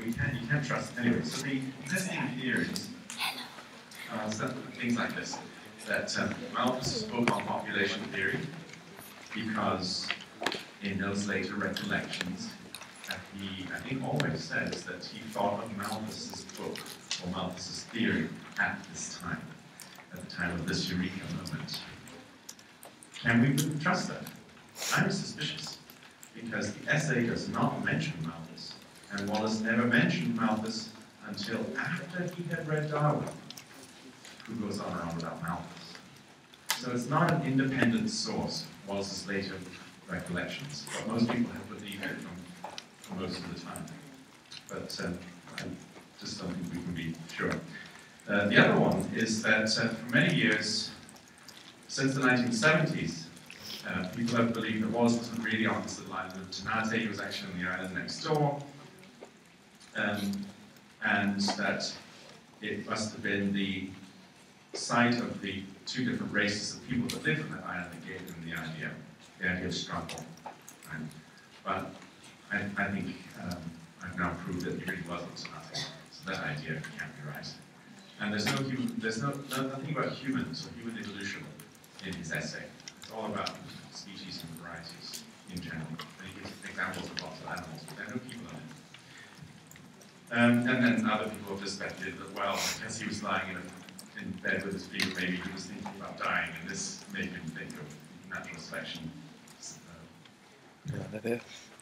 you can't trust it. Anyway, so the existing theories are things like this, that Malthus spoke on population theory because in those later recollections, he, I think, always says that he thought of Malthus's book, or Malthus's theory, at this time, at the time of this eureka moment. Can we really trust that? I'm suspicious, because the essay does not mention Malthus, and Wallace never mentioned Malthus until after he had read Darwin, who goes on and on about Malthus. So it's not an independent source, Wallace's later recollections, but most people have believed it for most of the time. But I just don't think we can be sure. The other one is that for many years, since the 1970s, people have believed that Wallace wasn't really on this little island of Ternate, he was actually on the island next door, and that it must have been the sight of the two different races of people that lived on that island that gave him the idea of struggle. Right? But I think I've now proved that he really wasn't Ternate, so that idea can't be right. And there's nothing about humans or human evolution in his essay. It's all about species and varieties in general. And he gives examples of lots of animals, but there are no people in it. And then other people have just speculated that, well, because he was lying in bed with his fever, maybe he was thinking about dying, and this made him think of natural selection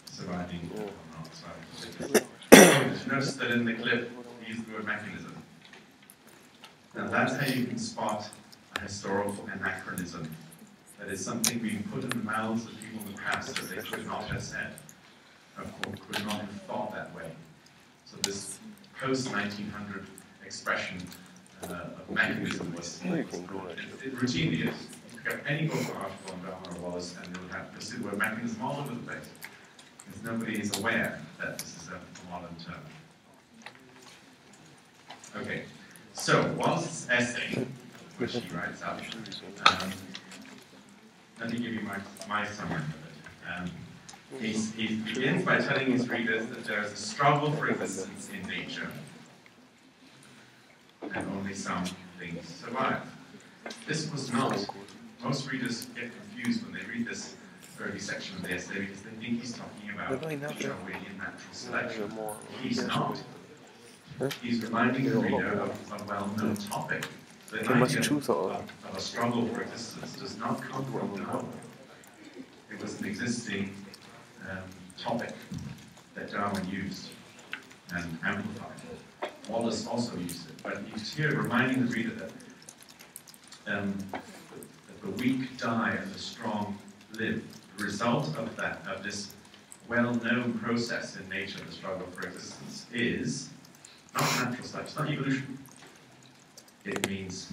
surviving or not surviving. Did you notice that in the clip, he used the word mechanism? Now that's how you can spot a historical anachronism. That is something being put in the mouths of people in the past that they could not have said, or could not have thought that way. So this post-1900 expression of mechanism was it routinely is. You pick up any book or article on Darwin or Wallace and you'll have the word mechanism all over the place. Because nobody is aware that this is a modern term. Okay. So, Wallace's essay, which he writes up, let me give you my summary of it. He begins by telling his readers that there is a struggle for existence in nature, and only some things survive. This was not. Most readers get confused when they read this early section of the essay because they think he's talking about Darwinian natural selection. He's not. He's reminding the reader of a well-known topic. The idea of a struggle for existence does not come from Darwin. It was an existing topic that Darwin used and amplified. Wallace also used it, but he's here reminding the reader that the weak die and the strong live. The result of this well-known process in nature, the struggle for existence, is not natural selection, it's not evolution. It means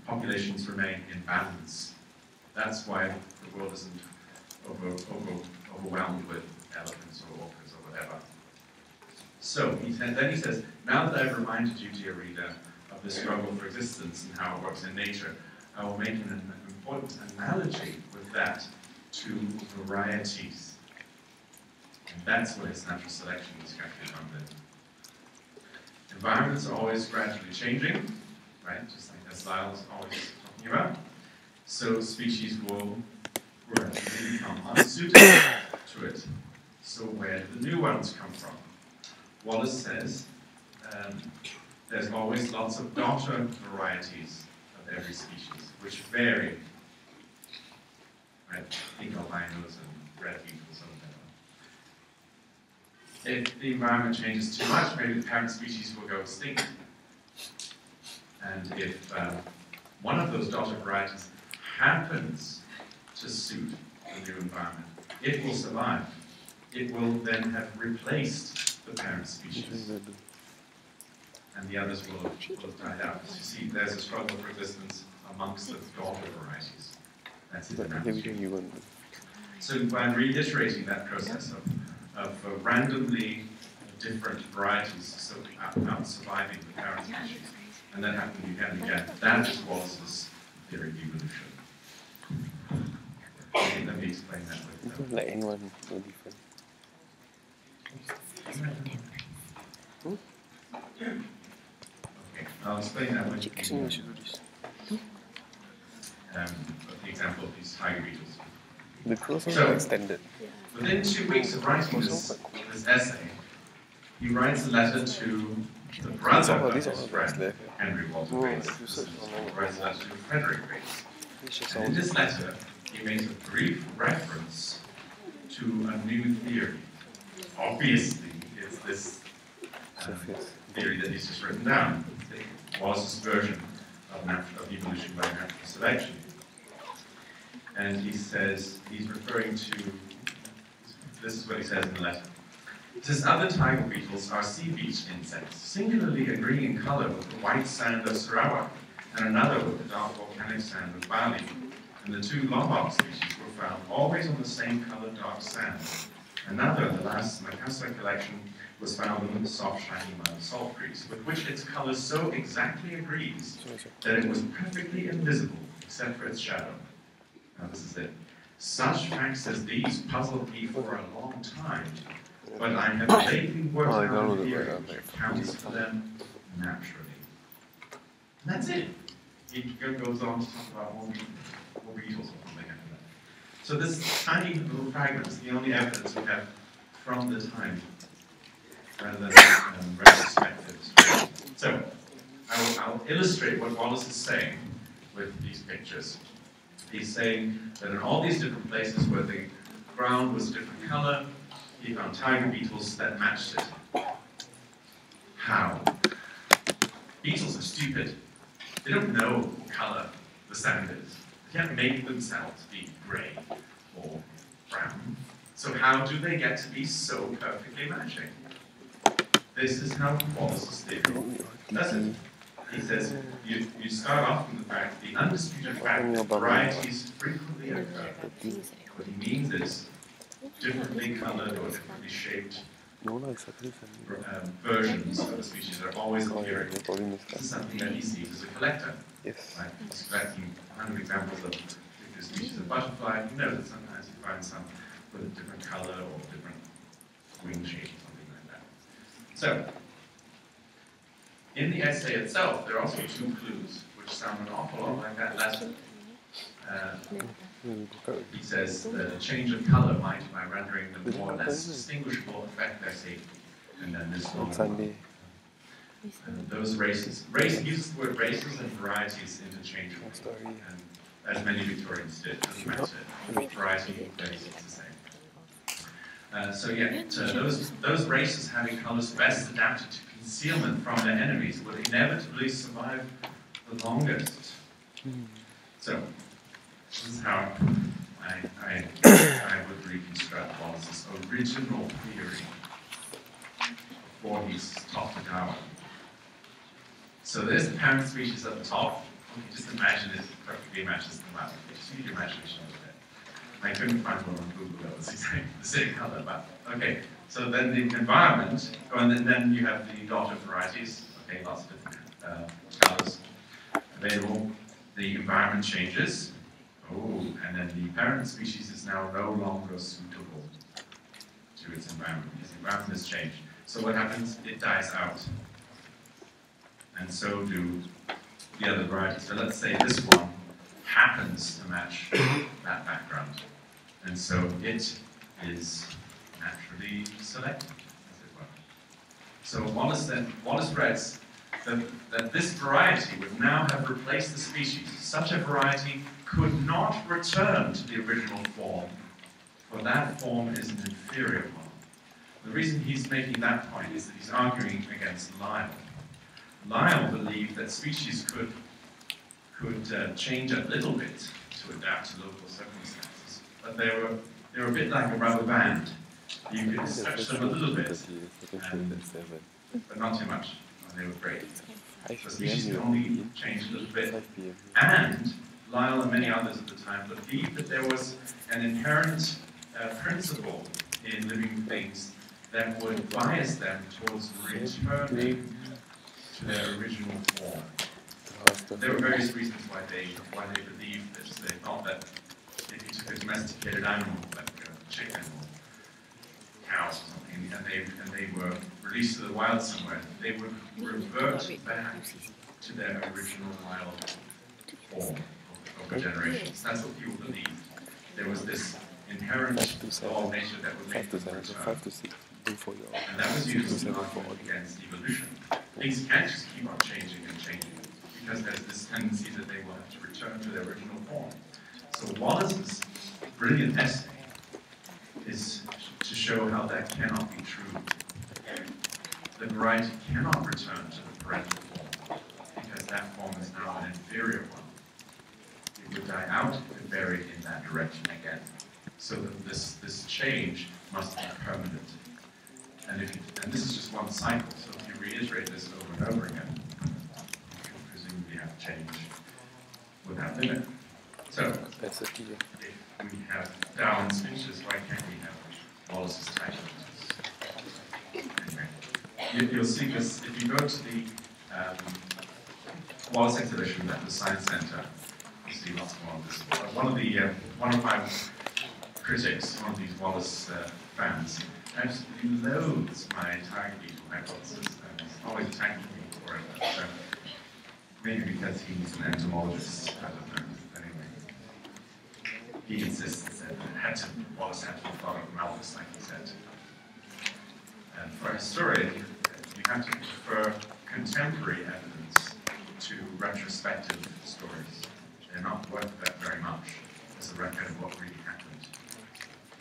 populations remain in balance. That's why the world isn't overwhelmed with elephants or orcas or whatever. So then he says, now that I've reminded you, dear reader, of the struggle for existence and how it works in nature, I will make an important analogy with that to varieties. And that's where his natural selection discussion comes in. Environments are always gradually changing, right? Just like as Lyle's always talking about. So species will gradually become unsuited to it. So where do the new ones come from? Wallace says there's always lots of daughter varieties of every species, which vary. Right? Pink albinos and red beetles or whatever. If the environment changes too much, maybe the parent species will go extinct. And if one of those daughter varieties happens to suit the new environment, it will survive. It will then have replaced the parent species. And the others will have died out. As you see, there's a struggle for existence amongst the daughter varieties. That's it. So by reiterating that process of randomly different varieties out surviving the parent species, and then happening again and again, that is Wallace's theory of evolution. Let me explain that with like anyone no different. Okay, I'll explain that with the example of these tiger beetles. The clothes are So, extended. within 2 weeks of writing this essay, he writes a letter to the brother of his friend, Henry Walter Bates. He writes a letter to Frederick Bates. And in this letter, he makes a brief reference to a new theory. Obviously, it's this theory that he's just written down. Wallace's version of evolution by natural selection. And he says, he's referring to, this is what he says in the letter. It says, other tiger beetles are sea beach insects, singularly agreeing in color with the white sand of Sarawak, and another with the dark volcanic sand of Bali. And the 2 Lombok species were found always on the same colored dark sand. Another, the last Makassar collection, was found in the soft, shiny mud salt creeks, with which its color so exactly agrees that it was perfectly invisible, except for its shadow. Now this is it. Such facts as these puzzled me for a long time, but I have lately worked out a theory which accounts for them naturally. And that's it. He goes on to talk about more beetles or something like that. So this tiny little fragment is the only evidence we have from the time, rather than retrospective. So I'll illustrate what Wallace is saying with these pictures. He's saying that in all these different places where the ground was a different color, he found tiger beetles that matched it. How? Beetles are stupid. They don't know what color the sand is. They can't make themselves be gray or brown. So how do they get to be so perfectly matching? This is how Wallace's theory does it. He says, you start off from the fact, the undisputed fact that varieties frequently occur. What he means is, differently colored or differently shaped versions of the species are always appearing. This is something that he sees as a collector. Right? He's collecting 100 examples of different species of butterfly. He knows that sometimes he finds some with a different color or different wing shape or something like that. So, in the essay itself, there are also 2 clues, which sound an awful lot like that lesson. He says that a change of color might, by rendering them more or less distinguishable, affect their safety. And then this one. Those races. He uses the word races and varieties interchangeably. And as many Victorians did, doesn't matter. Variety, race, it's the same. So yeah, those races having colors best adapted to concealment from their enemies would inevitably survive the longest. So, this is how I would reconstruct Wallace's original theory before he's talked to Darwin. So there's the parent species at the top. You can just imagine it perfectly matches them up. Just use your imagination a little bit. I couldn't find one on Google that was exactly the same color, but okay. So then the environment, and then you have the daughter varieties. Okay, lots of different colors available. The environment changes. Oh, and then the parent species is now no longer suitable to its environment. Its environment has changed. So what happens? It dies out. And so do the other varieties. So let's say this one happens to match that background. And so it is naturally selected, as it were. So Wallace writes that this variety would now have replaced the species. Such a variety could not return to the original form, for that form is an inferior one. The reason he's making that point is that he's arguing against Lyell. Lyell believed that species could change a little bit to adapt to local circumstances, but they were a bit like a rubber band. You could stretch them a little bit, but not too much, and they were great. So species could only change a little bit. And Lyell and many others at the time believed that there was an inherent principle in living things that would bias them towards returning to their original form. There were various reasons why they believed this. They thought that if you took a domesticated animal, like a chicken or cows or something, and you and they were released to the wild somewhere, they would revert back to their original wild form over generations. That's what people believed. There was this inherent law of nature that would make them return. And that was used as an argument against evolution. Things can't just keep on changing and changing, because there's this tendency that they will have to return to their original form. So Wallace's brilliant essay is to show how that cannot be true. The variety cannot return to the parental form, because that form is now an inferior one. It would die out and bury in that direction again. So that this change must be permanent. And this is just one cycle, so if you reiterate this over and over again, you can presumably have change without limit. So, if we have Darwin's finches, why can't we have Wallace's titles? Anyway, you'll see this, if you go to the Wallace exhibition at the Science Center, you'll see lots more of this. One of my critics, one of these Wallace fans, absolutely loathes my time beetle hypothesis, and he's always attacking me for it. So maybe because he's an entomologist, I don't know. Anyway, he insists that Wallace had to have thought of Malthus, like he said. And for a historian, you have to prefer contemporary evidence to retrospective stories. They're not worth that very much as a record of what really happened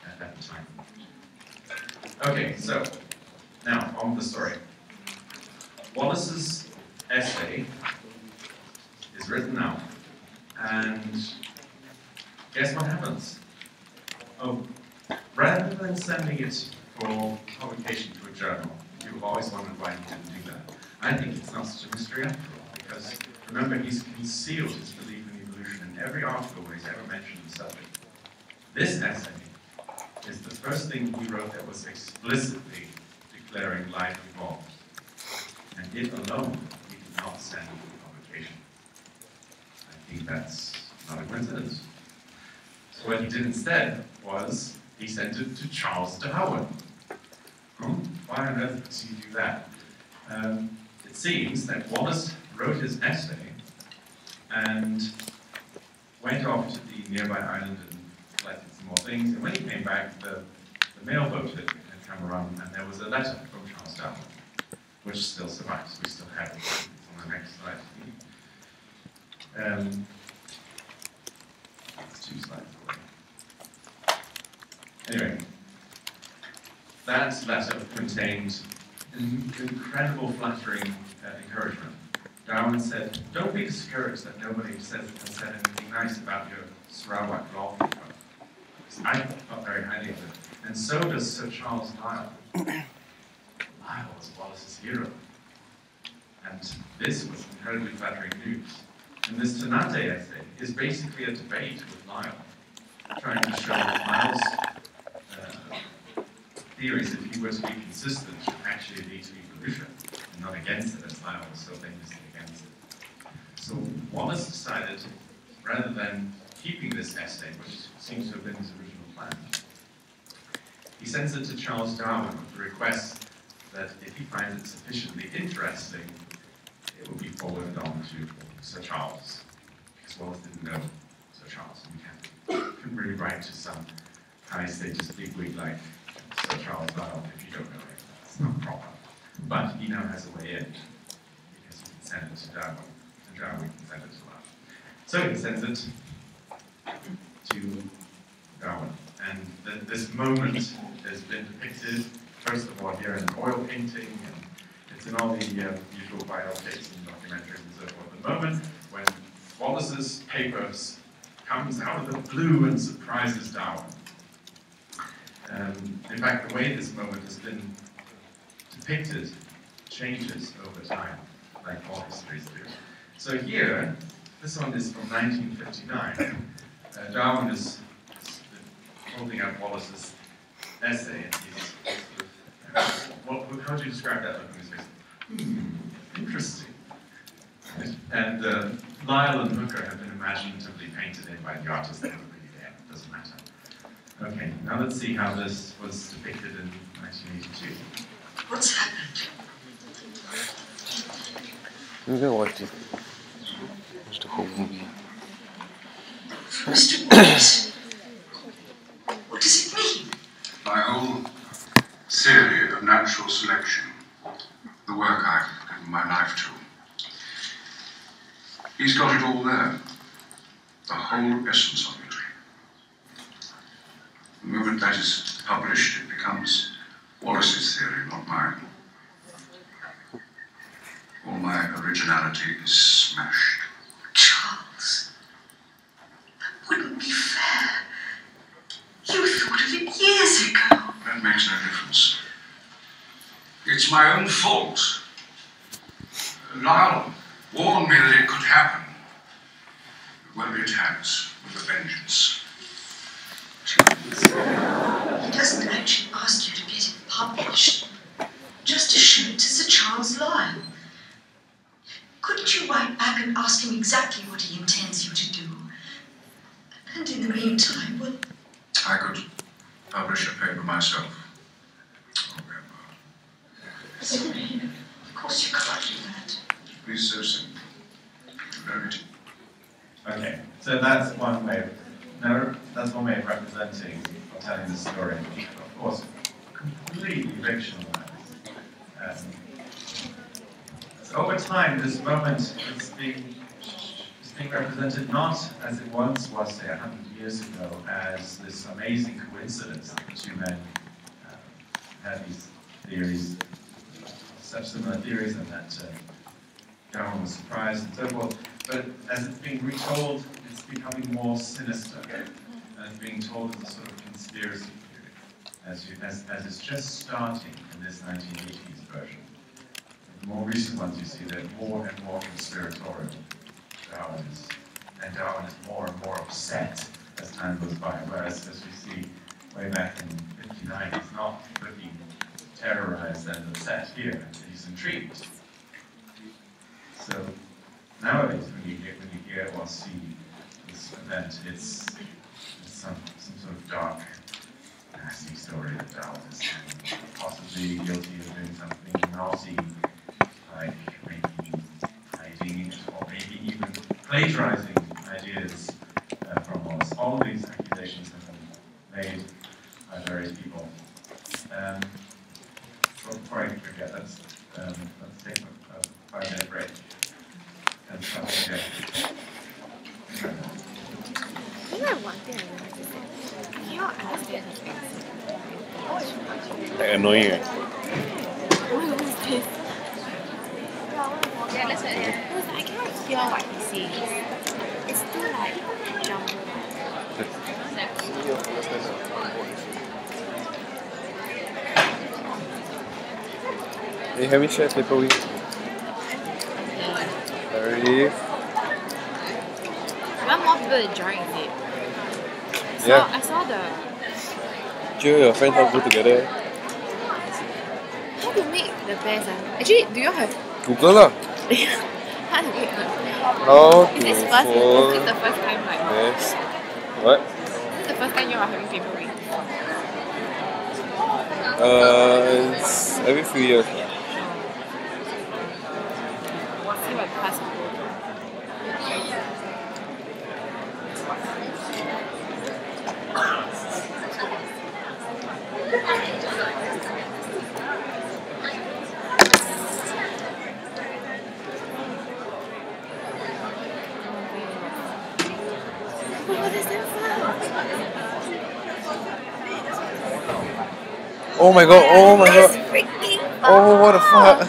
at that time. Okay, so now on with the story. Wallace's essay is written out, and guess what happens? Oh, rather than sending it for publication to a journal, you've always wondered why he didn't do that. I think it's not such a mystery after all, because remember, he's concealed his belief in evolution in every article where he's ever mentioned the subject. This essay is the first thing he wrote that was explicitly declaring life evolved. And it alone he did not send for publication. I think that's not a coincidence. So what he did instead was he sent it to Charles Darwin. Why on earth does he do that? It seems that Wallace wrote his essay and went off to the nearby island and collected some more things, and when he came back, the mailboat had come around, and there was a letter from Charles Darwin, which still survives. We still have it. It's on the next slide. It's 2 slides away. Anyway, that letter contained incredible flattering encouragement. Darwin said, "Don't be discouraged that nobody has said anything nice about your Sarawak law paper. I thought very highly of it. And so does Sir Charles Lyell. Lyell was Wallace's hero. And this was incredibly flattering news. And this Ternate essay is basically a debate with Lyell, trying to show that Lyell's theories, if he were to be consistent, should actually lead to evolution, and not against it, as Lyell was so famously against it. So Wallace decided, rather than keeping this essay, which seems to have been his original plan, he sends it to Charles Darwin with the request that if he finds it sufficiently interesting, it will be forwarded on to Sir Charles, because Wallace didn't know Sir Charles, and you couldn't really write to some high-status bigwig like Sir Charles Lyell if you don't know him. It's not proper. But he now has a way in, because he can send it to Darwin, and Darwin can send it to Lyell. So he sends it to Darwin, and this moment has been depicted, first of all, here in an oil painting, and it's in all the usual biopics and documentaries and so forth. The moment when Wallace's papers comes out of the blue and surprises Darwin. In fact, the way this moment has been depicted changes over time, like all histories do. So here, this one is from 1959. Darwin is holding up Wallace's essay, and he's how do you describe that look on his face? Interesting. And Lyell and Hooker have been imaginatively painted in by the artist. They were really there. It doesn't matter. Okay, now let's see how this was depicted in 1982. What's happened? I'm gonna watch it. Watch the whole movie. Mr. Wallace, what does it mean? My whole theory of natural selection, the work I've given my life to. He's got it all there. The whole essence of it. The moment that is published, it becomes Wallace's theory, not mine. All my originality is smashed. Charles, that wouldn't be fair. You thought of it years ago. That makes no difference. It's my own fault. Lyle warned me that it could happen. Well, it has, with a vengeance. He doesn't actually ask you to get it published, just to show it to Sir Charles Lyle. Couldn't you write back and ask him exactly what he intends you to do? And in the meantime, well... I could publish a paper myself. Sorry, of course you can't do that. Please, so simple. Very deep. Okay, so that's one way of representing or telling the story. Of course, completely fictionalized. So over time, this moment is being represented not as it once was, say, 100 years ago, as this amazing coincidence that the two men had these theories, such similar theories, and that Darwin was surprised and so forth. But as it's being retold, it's becoming more sinister, and it's being told as a sort of conspiracy theory, as it's just starting in this 1980s version. The more recent ones you see, they're more and more conspiratorial. Darwin is more and more upset as time goes by, whereas as we see way back in 59, he's not looking terrorized and upset here, he's intrigued. So nowadays, when you hear or see this event, it's some sort of dark, nasty story that Darwin is possibly guilty of doing something naughty, like maybe hiding it, or maybe even plagiarizing ideas from Wallace. All of these accusations have been made by various people. But before I forget, let's take a 5-minute break. And stop again. You know one thing I wanted to say. You don't ask it. Like annoying, right? What is this? Yeah, let's I cannot hear what he says. It's too like jumbled. Hey, have we shared paper with? Already? One more people to join, is it? Yeah. I saw the... You and your friends all go together. How to make the best? Actually, do you have... Google lah. How to make the best? How to Is this the first time like... best. What? This is the first time you are having paper weight. It's every few years. See what class you go Oh my god, oh my That's god. freaking Oh, what the fuck?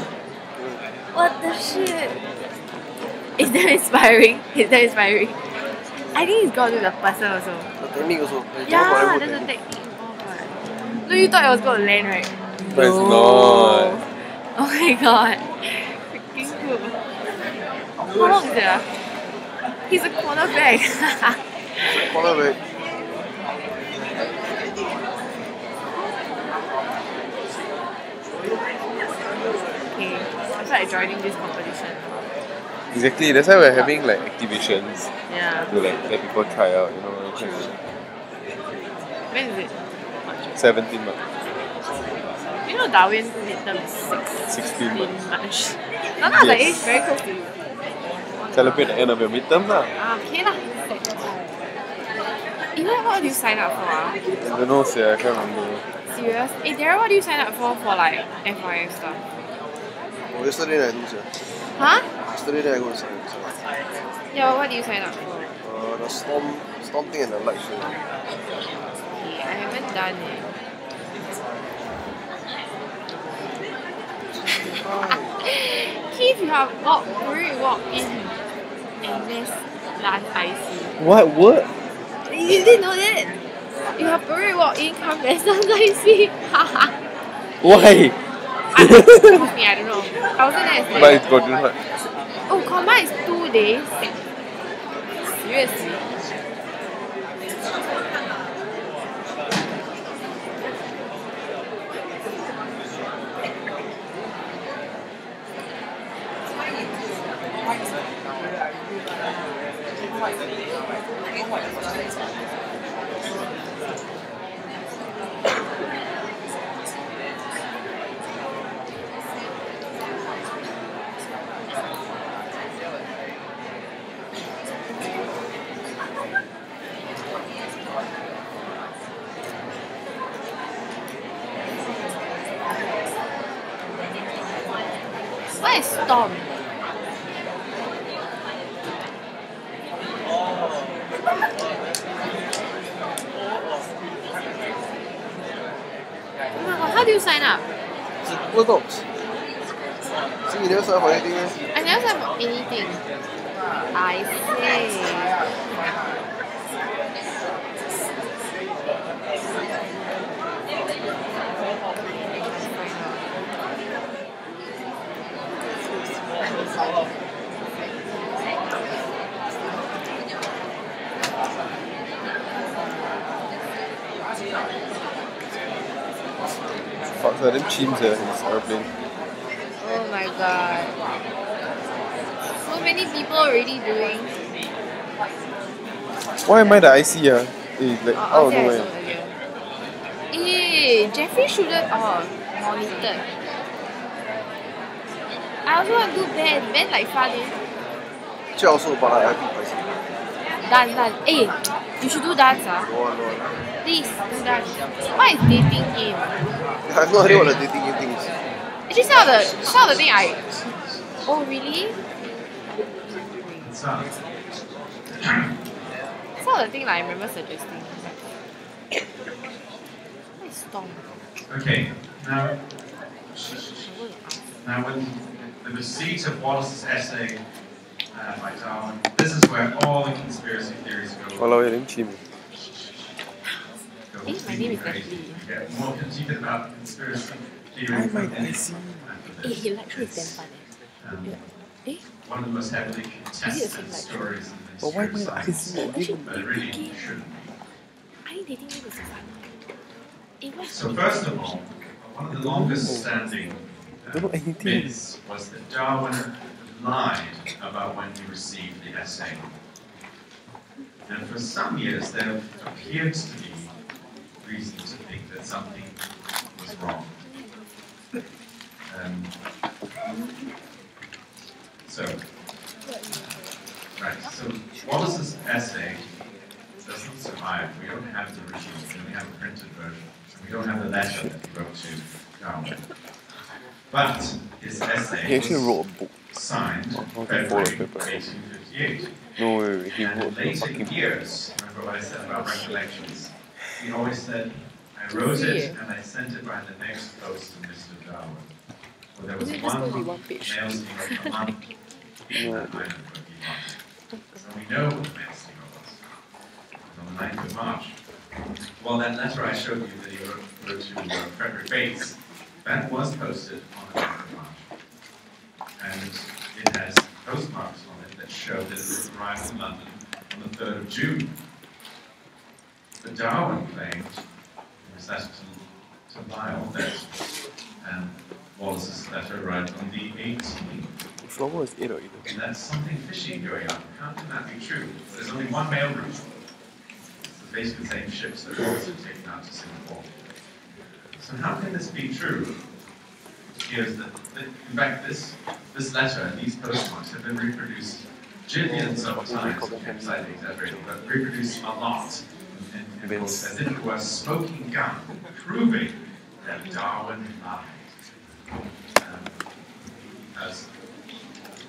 What the shit? Is that inspiring? Is that inspiring? I think it's got to do with the person also. The technique also. Yeah, there's a technique involved. Right? No, you thought it was going to land, right? But it's not. Oh my god. Freaking cool. How long is it? He's a cornerback. Cornerback. Okay, I feel like joining this competition. Exactly, that's why we're having like activations Yeah. to like let people try out, you know. When is it? 17 months. You know know Darwin midterm is 16 March. No, that's the age very close to you. Celebrate the end of your midterm lah. Okay lah. Even what do you sign up for? I don't know, I can't remember. Serious? Hey Darren, what do you sign up for like FYI stuff? Oh, yesterday I do, sir. Huh? Yesterday I go to sign up. Yeah, what do you sign up for? The storm thing and the light show. Okay, I haven't done it. Keith, you have already walked in and this last IC. What? You didn't know that? You have already walked in, come as last IC. Why? Excuse me, I don't know. I wasn't there yesterday. But it's got different. Oh, combined is 2 days. Seriously? What is storm? Oh my god, how do you sign up? What dogs? See, you never sign up for anything, eh? I never signed up for anything. I Fuck, them chimps here in this aeroplane. Oh my god. So many people already doing. Why am I the IC, ah? Like, out of nowhere. Jeffrey shouldn't. Monitored. I also want to do band. Band like fun, eh? Actually, also, but I think I Dance. You should do dance, ah. No one. Please, do dance. What is dating game? I have no idea what the dating game thing is. Actually, some of the thing Oh, really? Some of the thing I remember suggesting. What is storm? Okay, now when the receipt of Wallace's essay by Darwin, this is where all the conspiracy theories go. Walao, you're damn chim. My name is Natalie. You get more conceited about conspiracy theories. I might IC. He lecture is damn fun, eh? One of the most heavily contested stories in But why history might of IC? science. But it really shouldn't. I think dating game is so fun. So first of all, one of the longest standing don't know anything. myths was that Darwin lied about when he received the essay. And for some years there appeared to be reason to think that something was wrong. So Wallace's essay doesn't survive. We don't have the original, we only have a printed version. We don't have the letter that he wrote to Darwin. But his essay He actually wrote a book. signed Not February for a paper. 1858. No, wait, he And wrote in a later fucking book. years, remember what I said about recollections? He always said, I wrote it and I sent it by the next post to Mr. Darwin. Well, there was Isn't this one supposed to be mail one page? steamer a month in that line of what he wanted. So we know what the mail steamer was. On the 9th of March. Well, that letter I showed you that he wrote to Frederick Bates, that was posted on the 9th of March. And it has postmarks on it that show that it arrived in London on the 3rd of June. But Darwin claimed, in his letter to Lyle, that Wallace's letter arrived on the 18th. Flower is 8 or 8. And that's something fishy going on. How can that be true? There's only one mail route. It's basically the same ships that Wallace had taken out to Singapore. So how can this be true appears that in fact, this letter and these postmarks have been reproduced jillions of times, slightly exaggerated, but reproduced a lot, and as if it were a smoking gun, proving that Darwin lied. As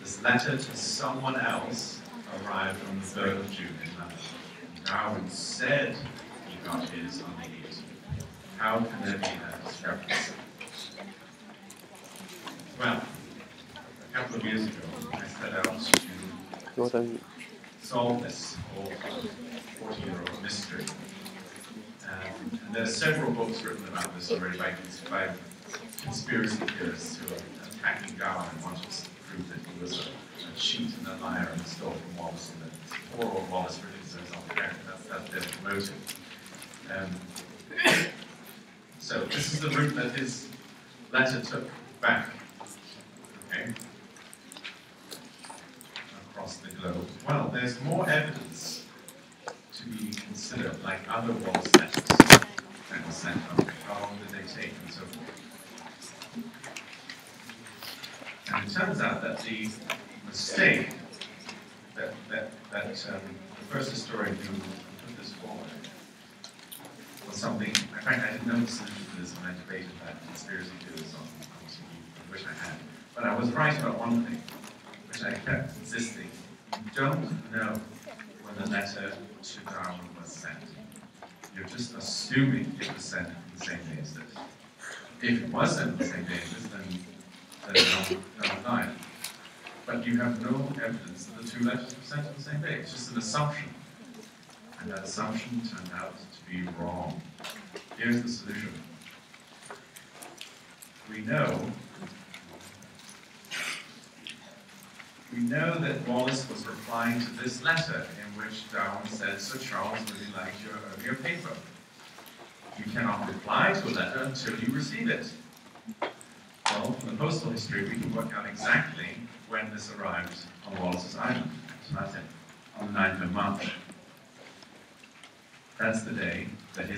this letter to someone else arrived on the 3rd of June in London. Darwin said he got his on the 18th. How can there be a discrepancy? Well, a couple of years ago, I set out to solve this whole 40-year-old mystery. And there are several books written about this already by conspiracy theorists who are attacking Darwin and wanted to prove that he was a cheat and a liar and stole from Wallace, and that poor old Wallace really deserves all the credit. That's their motive. So this is the route that his letter took back, okay, across the globe. Well, there's more evidence to be considered, like other Wallace letters that were sent on. How long did they take, and so forth. And it turns out that the mistake that the first historian who put this forward was something, in fact, I didn't know the solution to this when I debated that conspiracy theories on TV. I wish I had. But I was right about one thing, which I kept insisting. You don't know when the letter to Darwin was sent. You're just assuming it was sent on the same day as this. If it was sent on the same day as this, then Darwin lied. But you have no evidence that the two letters were sent on the same day. It's just an assumption. And that assumption turned out to be wrong. Here's the solution. We know that Wallace was replying to this letter in which Darwin said, Sir Charles really liked your earlier paper. You cannot reply to a letter until you receive it. Well, from the postal history, we can work out exactly when this arrived on Wallace's island. So that's it, on the 9th of March. That's the day that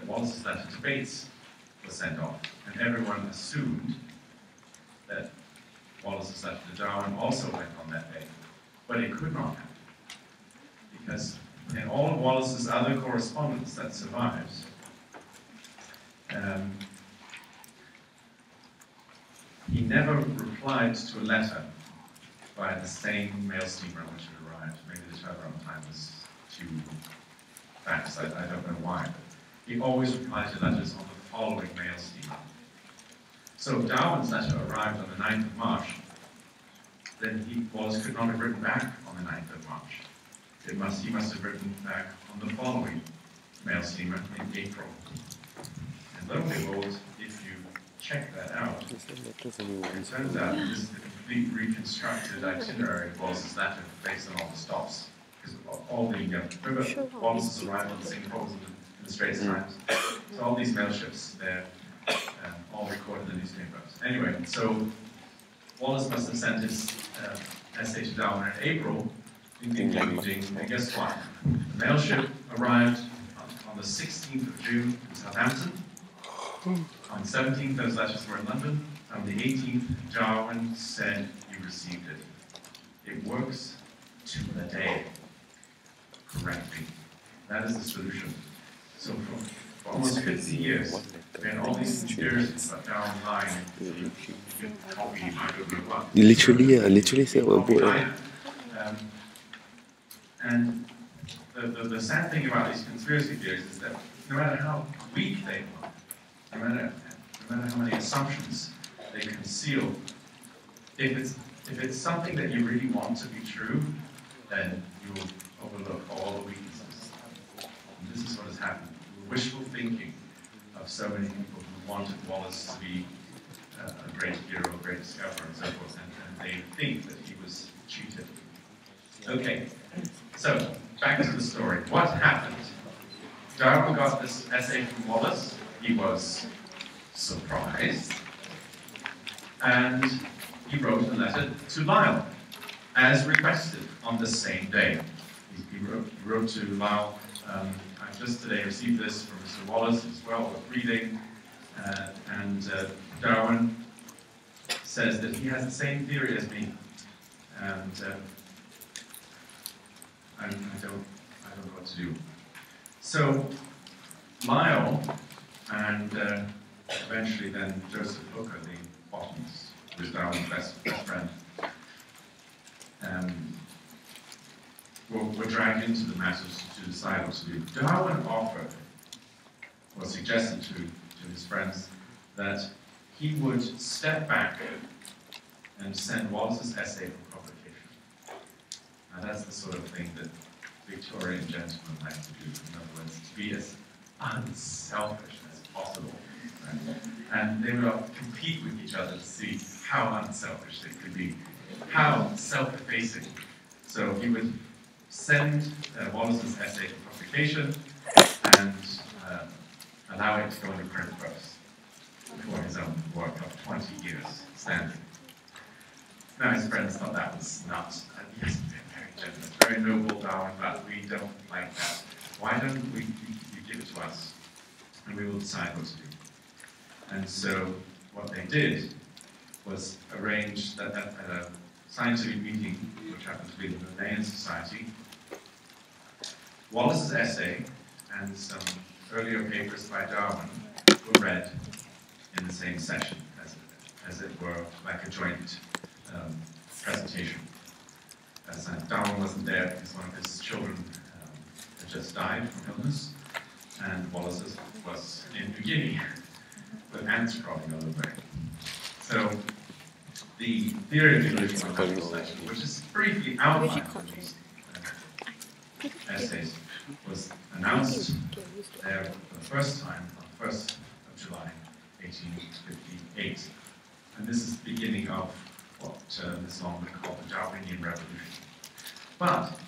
Wallace's letter to Bates was sent off. And everyone assumed that Wallace's letter to Darwin also went on that day. But it could not happen. Because in all of Wallace's other correspondence that survives, he never replied to a letter by the same mail steamer on which it arrived. Maybe the turnaround time was too fast, I don't know why. But he always replied to letters on the following mail steamer. So if Darwin's letter arrived on the 9th of March, then Wallace could not have written back on the 9th of March. He must have written back on the following mail steamer in April. And lo and behold, if you check that out, it turns out this is the complete reconstructed itinerary of Wallace's letter based on all the stops. Because all the, remember Wallace's arrival in Singapore was in the Straits Times? So all these mail ships, they're all recorded in the newspapers. Anyway, so Wallace must have sent his essay to Darwin in April, and guess what? The mail ship arrived on the 16th of June in Southampton. On the 17th, those letters were in London. On the 18th, Darwin said he received it. It works to the day correctly. That is the solution. So for almost 50 years, we had all these conspiracies about Darwin lying. You copy, I don't know what. Literally say what book. And the sad thing about these conspiracy theories is that no matter how weak they are, no matter how many assumptions they conceal, if it's something that you really want to be true, then you will overlook all the weaknesses. And this is what has happened. Wishful thinking of so many people who wanted Wallace to be a great hero, a great discoverer, and so forth, and they think that he was cheated. Okay, so back to the story. What happened? Darwin got this essay from Wallace. He was surprised, and he wrote a letter to Lyell, as requested on the same day. He wrote to Lyell, I've just today received this from Mr. Wallace, it's well worth reading, and Darwin says that he has the same theory as me, and I don't know what to do. So Lyell and eventually then Joseph Hooker, the botanist, who was Darwin's best friend, were dragged into the matters to decide what to do. Darwin offered, or suggested to his friends, that he would step back and send Wallace's essay for publication. Now that's the sort of thing that Victorian gentlemen like to do. In other words, to be as unselfish as possible. Right? And they would compete with each other to see how unselfish they could be, how self-effacing. So he would send Wallace's essay for publication and allow it to go into print first before his own work of 20 years standing. Now his friends thought that was nuts. He has been very generous, very noble, Darwin, but we don't like that. Why don't you give it to us and we will decide what to do. And so what they did was arrange that at a scientific meeting, which happened to be the Linnaean Society, Wallace's essay and some earlier papers by Darwin were read in the same session, as it were, like a joint presentation. Darwin wasn't there because one of his children had just died from illness, and Wallace was in New Guinea with ants crawling all over. So the theory of evolution of natural selection, which is briefly outlined in these essays, was announced there for the first time on the 1st of July, 1858. And this is the beginning of what Miss Longman called the Darwinian Revolution. But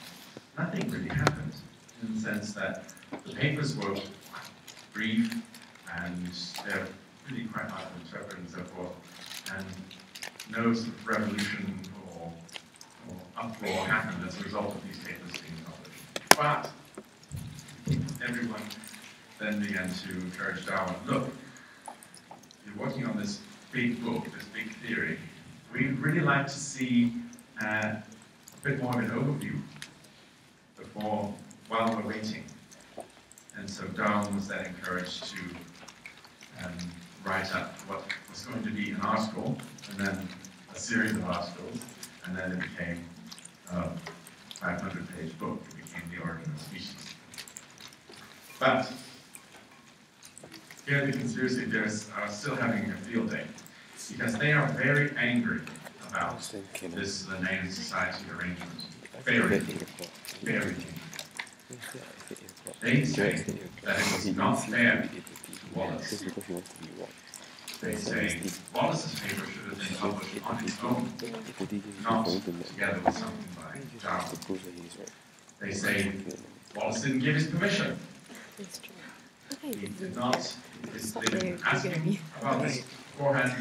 nothing really happened, in the sense that the papers were brief and they're really quite hard to interpret and so forth, and no sort of revolution or uproar happened as a result of these papers being published. But everyone then began to encourage Darwin, look, you're working on this big book, this big theory. We'd really like to see a bit more of an overview while we're waiting. And so Darwin was then encouraged to write up what was going to be an article, and then a series of articles, and then it became a 500-page book. It became The Origin of Species. But here the conspiracy theorists are still having a field day, because they are very angry about this Linnaean Society arrangement. Very angry. They say that it was not fair to Wallace. They say Wallace's paper should have been published on its own, not together with something by Darwin. They say Wallace didn't give his permission. He did not. They didn't ask him about this beforehand,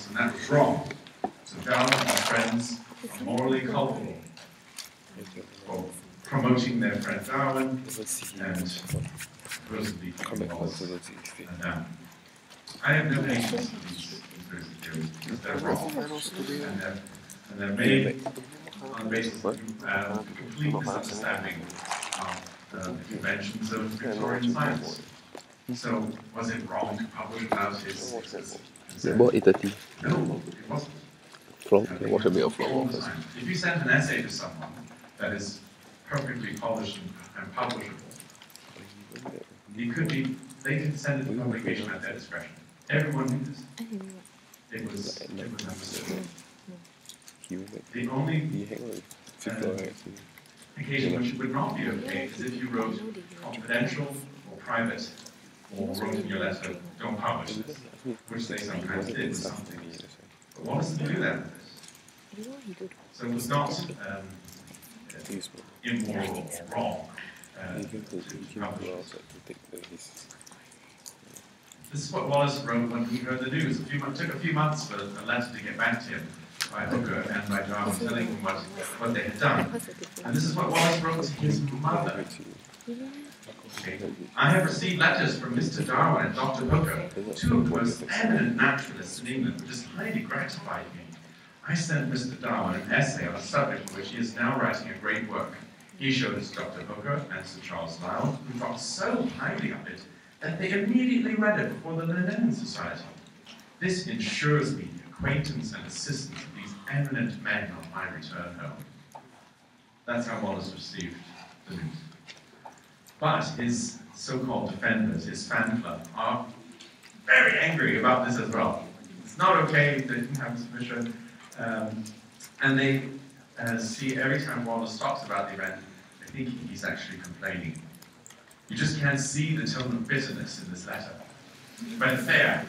and that was wrong. So Darwin and his friends are morally culpable for promoting their friend Darwin and supposedly keeping Wallace down. I have no patience with these conspiracy theories because they're wrong. And they're made on the basis of complete misunderstanding of the conventions of Victorian science. So, was it wrong to publish about his existence? About 8:30. No, it wasn't. Watch a bit of all the time. If you send an essay to someone that is perfectly polished and publishable, they can send it to publication at their discretion. Everyone knew this. It was understood. The only occasion which it would not be okay is if you wrote confidential or private, or wrote in your letter, don't publish this, which they sometimes did with some things. But Wallace didn't do that with this. So it was not immoral or wrong to publish this. This is what Wallace wrote when he heard the news. It took a few months for a letter to get back to him by Hooker and by Darwin, telling him what they had done. And this is what Wallace wrote to his mother. Okay. I have received letters from Mr. Darwin and Dr. Hooker, two of the most eminent naturalists in England, which has highly gratified me. I sent Mr. Darwin an essay on a subject for which he is now writing a great work. He showed it to Dr. Hooker and Sir Charles Lyell, who thought so highly of it that they immediately read it before the Linnean Society. This ensures me the acquaintance and assistance of these eminent men on my return home. That's how Wallace received the news. But his so-called defenders, his fan club, are very angry about this as well. It's not okay, they didn't have his permission, and they see every time Wallace talks about the event, they think he's actually complaining. You just can't see the tone of bitterness in this letter. But it's there.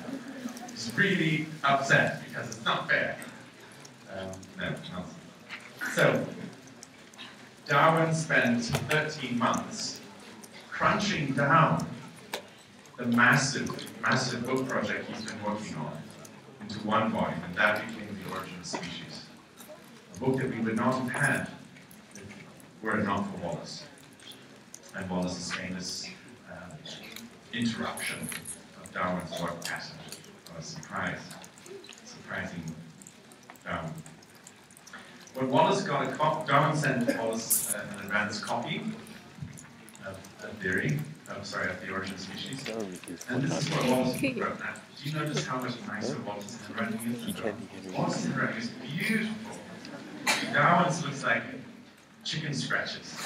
He's really upset because it's not fair. No, nonsense. So, Darwin spent 13 months crunching down the massive book project he's been working on into one volume, and that became The Origin of Species. A book that we would not have had were it not for Wallace. And Wallace's famous interruption of Darwin's work pattern, or surprising Darwin. When Wallace got a copy, Darwin sent Wallace an advanced copy of The Origin of Species. And this is what Wallace wrote. Now, do you notice how much nicer Wallace's handwriting is? Wallace's handwriting is beautiful. Darwin's looks like chicken scratches.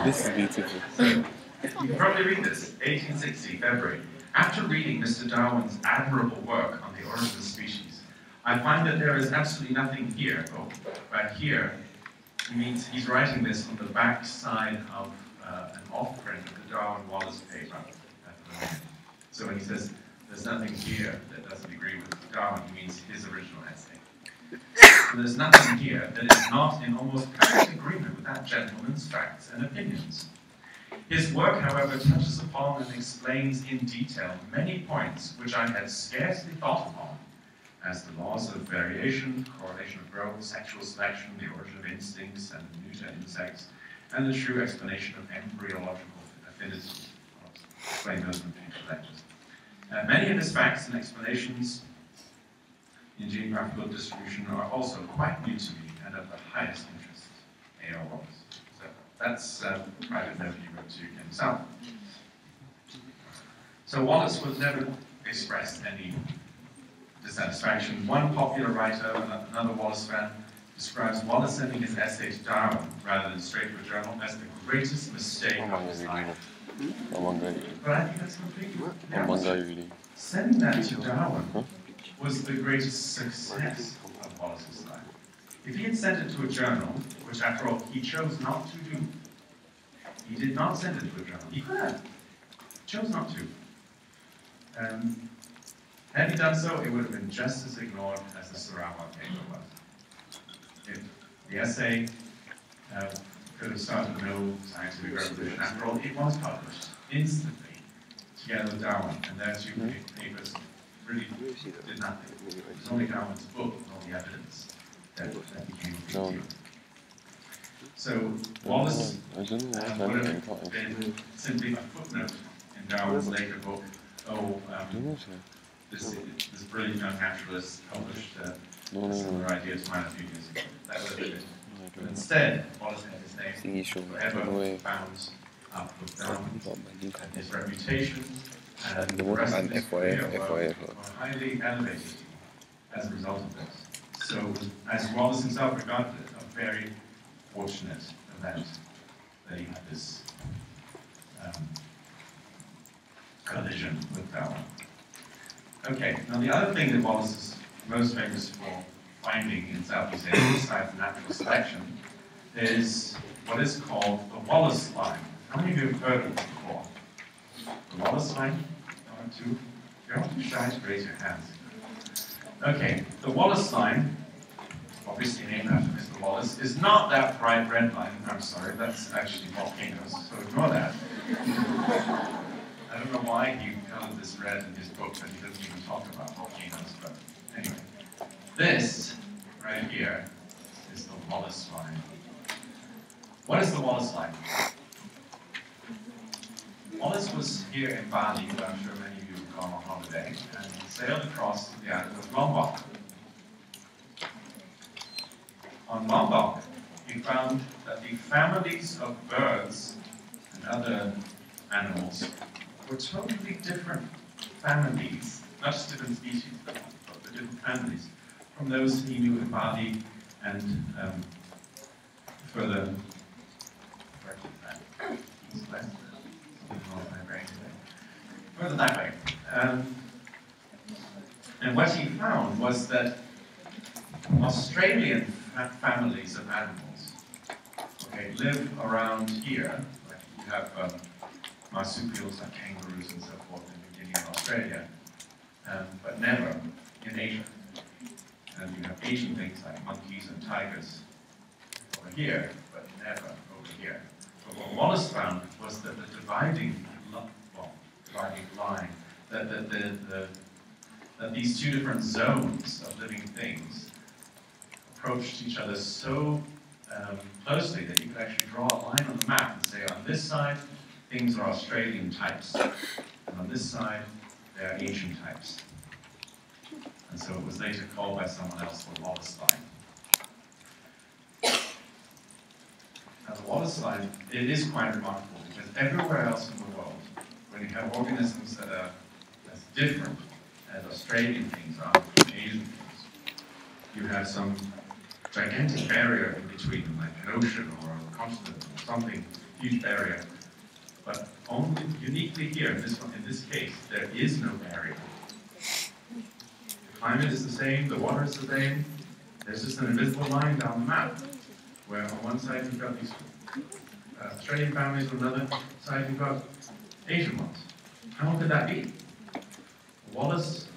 This is beautiful. So, you can probably read this, 1860, February. After reading Mr. Darwin's admirable work on the origin of species, I find that there is absolutely nothing here. Oh, but here, he means he's writing this on the back side of an off-print of the Darwin-Wallace paper. So when he says there's nothing here that doesn't agree with Darwin, he means his original essay. So there's nothing here that is not in almost perfect agreement with that gentleman's facts and opinions. His work, however, touches upon and explains in detail many points which I had scarcely thought upon, as the laws of variation, correlation of growth, sexual selection, the origin of instincts and neuter insects, and the true explanation of embryological affinity. I'll explain those in future lectures. Many of his facts and explanations in geographical distribution are also quite new to me and of the highest interest. A.R. Wallace. So that's a private note he wrote to himself. So Wallace was never expressed any dissatisfaction. One popular writer, another Wallace fan, describes Wallace sending his essay to Darwin rather than straight to a journal as the greatest mistake of his life. But I think that's completely the opposite. Sending that to Darwin was the greatest success of Wallace's life. If he had sent it to a journal, which after all he chose not to do, he did not send it to a journal. He could have. He chose not to. Had he done so, it would have been just as ignored as the Sarawak paper was. If the essay could have started no scientific revolution, after all, it was published instantly, together with Darwin, and their two papers really did nothing. It was only Darwin's book with all the evidence that became a big deal. So Wallace would have been simply a footnote in Darwin's later book. This brilliant young naturalist published a similar idea to mine a few years ago. That would have been it. But instead, Wallace had his name forever bound up with Darwin, and his reputation and the rest of his career were highly elevated as a result of this. So, as Wallace himself regarded it, a very fortunate event that he had this collision with Darwin. Okay, now the other thing that Wallace is most famous for finding in Southeast Asia, besides natural selection, is what is called the Wallace line. How many of you have heard of this before? The Wallace line? One, two. You're not too shy to raise your hands. Okay, the Wallace line, obviously named after Mr. Wallace, is not that bright red line. I'm sorry, that's actually volcanoes, so ignore that. I don't know why he colored this red in his book, but he doesn't even talk about volcanoes, but anyway. This, right here, is the Wallace line. What is the Wallace line? Wallace was here in Bali, but I'm sure many of you have gone on holiday, and he sailed across the island of Lombok. On Lombok, he found that the families of birds and other animals were totally different families, not just different species, but the different families, from those he knew in Bali and further further that way. And what he found was that Australian families of animals, okay, live around here. Like you have marsupials like kangaroos and so forth in New Guinea and Australia, but never in Asia. And you have Asian things like monkeys and tigers over here, but never over here. But what Wallace found was that the dividing line, that these two different zones of living things approached each other so closely that you could actually draw a line on the map and say, on this side, things are Australian types, and on this side, they are Asian types. And so it was later called by someone else the Wallace line. Now the Wallace line, it is quite remarkable because everywhere else in the world, when you have organisms that are as different as Australian things are from Asian things, you have some gigantic barrier in between them, like an ocean or a continent or something, huge barrier. But only uniquely here, in this case, there is no barrier. The climate is the same, the water is the same. There's just an invisible line down the map, where on one side you've got these Australian families, on the other side you've got Asian ones. How could that be? Wallace's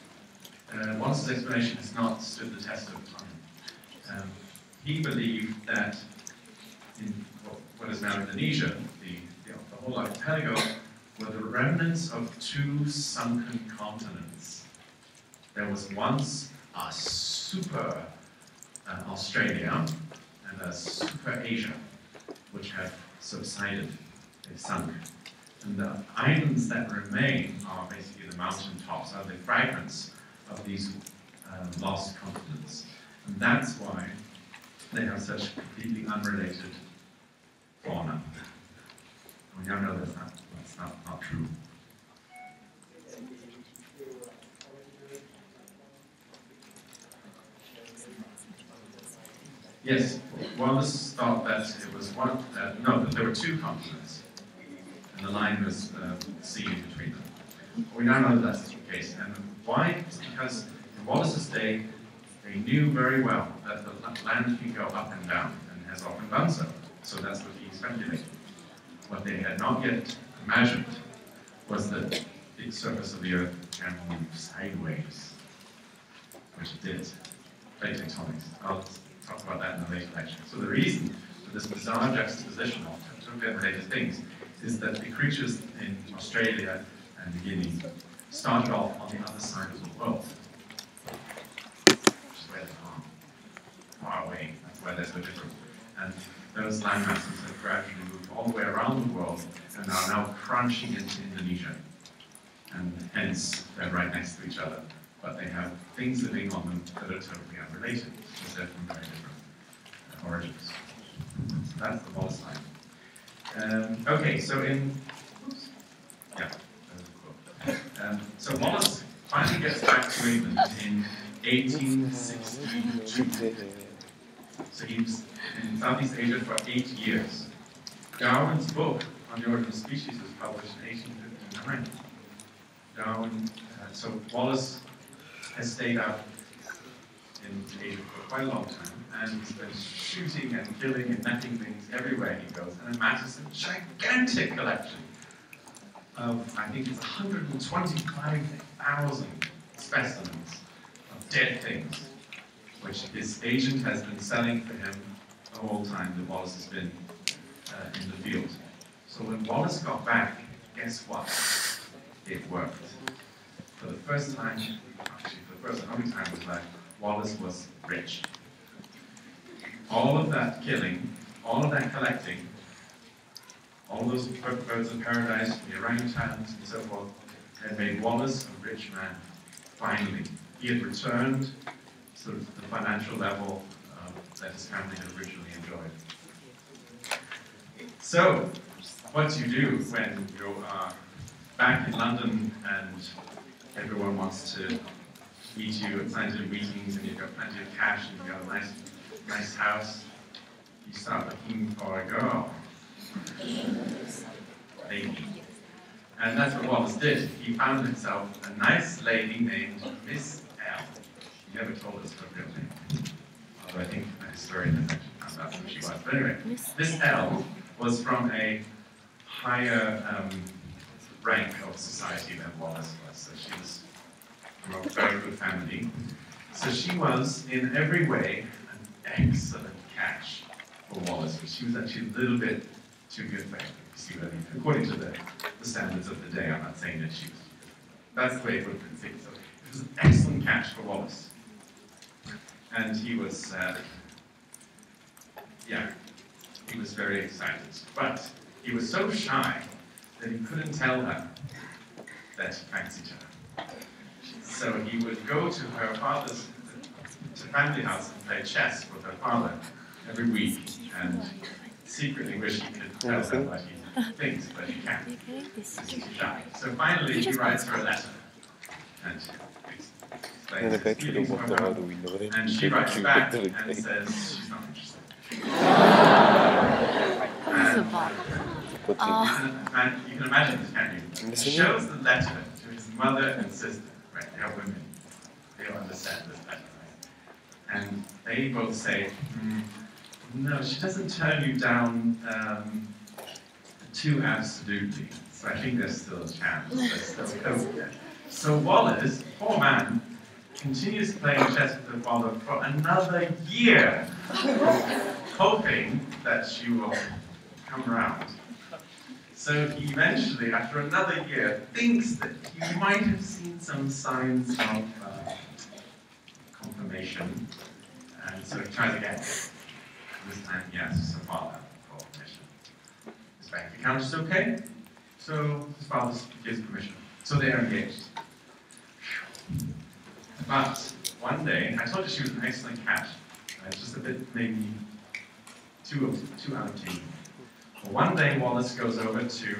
explanation has not stood the test of time. He believed that in what is now Indonesia, the whole archipelago, were the remnants of two sunken continents. There was once a super Australia and a super Asia, which had subsided, they sunk. And the islands that remain are basically the mountain tops, are the fragments of these lost continents. And that's why they have such completely unrelated fauna. We now know that's not true. Yes, Wallace thought that it was one, no, that there were two continents, and the line was seen in between them. We now know that that's the case, and why? It's because in Wallace's day, they knew very well that the land can go up and down, and has often done so. So that's what he speculated. What they had not yet imagined was that the surface of the Earth can move sideways, which it did. Plate tectonics. I'll talk about that in a later lecture. So the reason for this bizarre juxtaposition of totally unrelated things is that the creatures in Australia and New Guinea started off on the other side of the world, which is where they are, far away. That's why they're so different. And those land masses have gradually moved all the way around the world and are now crunching into Indonesia. And hence, they're right next to each other. But they have things living on them that are totally unrelated, because they're from very different origins. So that's the Wallace line. Okay, so so Wallace finally gets back to England in 1862. So he was in Southeast Asia for 8 years. Darwin's book on the origin of species was published in 1859. So Wallace has stayed out in Asia for quite a long time, and he's been shooting and killing and netting things everywhere he goes, and amasses a gigantic collection of, I think it's 125,000 specimens of dead things, which his agent has been selling for him the whole time that Wallace has been in the field. So when Wallace got back, guess what? It worked. For the first time, actually for the first and only time in his life, Wallace was rich. All of that killing, all of that collecting, all those birds of paradise, the orangutans and so forth, had made Wallace a rich man. Finally, he had returned sort of the financial level that his family had originally enjoyed. So, what do you do when you are back in London and everyone wants to meet you at scientific meetings and you've got plenty of cash and you've got a nice house? You start looking for a girl. Maybe. And that's what Wallace did. He found himself a nice lady named Miss L. He never told us her real name. Although I think a historian has actually found out who she was. But anyway, Miss L was from a higher rank of society than Wallace was. So she was from a very good family. So she was, in every way, an excellent catch for Wallace. But she was actually a little bit too good for him, you see what I mean? According to the standards of the day, I'm not saying that she was. That's the way it would have been seen. So it was an excellent catch for Wallace. And he was, he was very excited. But he was so shy that he couldn't tell her that he fancied her. So he would go to her father's, to family house and play chess with her father every week and secretly wish he could tell her what he thinks, but he can't. He's too shy. So finally he writes her a letter and explains his feelings for her, and she writes back and says she's not interested. And you can imagine this, can't you? He shows the letter to his mother and sister. Right, they are women. They'll understand this letter, right? And they both say, no, she doesn't turn you down too absolutely. So I think there's still a chance. There's still hope there. So Wallace, poor man, continues playing chess with her father for another year, hoping that she will come around. So he eventually, after another year, thinks that he might have seen some signs of confirmation, and so he tries again. This time he asks his father for permission. His bank account is okay, so his father gives permission. So they are engaged. But one day, I told you she was an excellent catch. Just a bit, maybe two out of 10. But one day, Wallace goes over to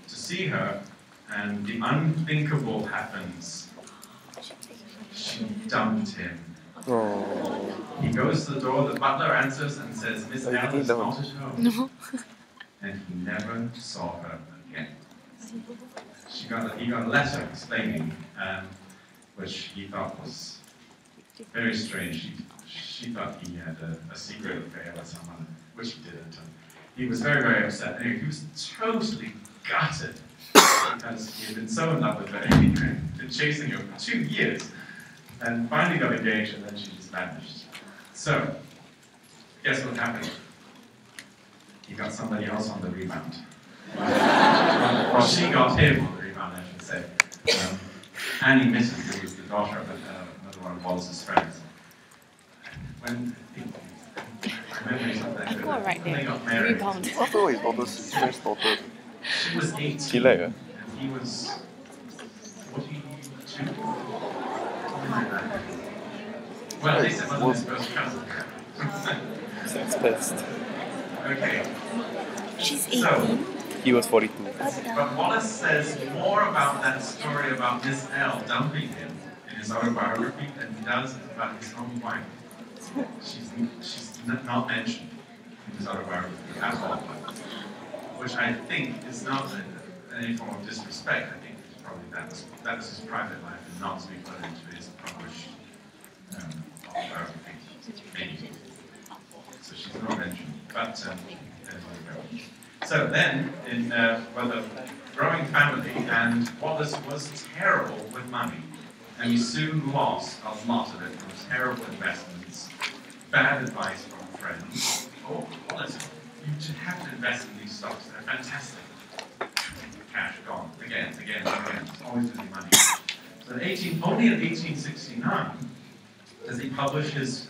see her, and the unthinkable happens. She dumped him. Oh. He goes to the door, the butler answers and says, Miss L is not at home. No. And he never saw her again. He got a letter explaining, which he thought was very strange. She thought he had a secret affair with someone, which he didn't. He was very, very upset. Anyway, he was totally gutted because he had been so in love with her. He had been chasing her for 2 years. And finally got engaged, and then she just vanished. So, guess what happened? He got somebody else on the rebound. Or she got him on the rebound, I should say. Annie Mitten, who was the daughter of another one of Wallace's friends. When memories of that, Right when they there. got married, Rebound. I thought it was first daughter. she was 18, Gillar. and he was 42. Well, at least it wasn't his first cousin. Sex best. Okay. She's 18. So, He was 42. but Wallace says more about that story about Miss L dumping him in his autobiography than he does about his own wife. She's not mentioned in his autobiography at all, which I think is not any form of disrespect. I think it's probably that was his private life and not to be put into his published autobiography. Maybe. So she's not mentioned, but there we go. So then, in a growing family, and Wallace was terrible with money, and he soon lost a lot of it from terrible investments, bad advice from friends. Oh, Wallace, you should have to invest in these stocks, they're fantastic. Cash gone, again, it's always losing money. So only in 1869 does he publish his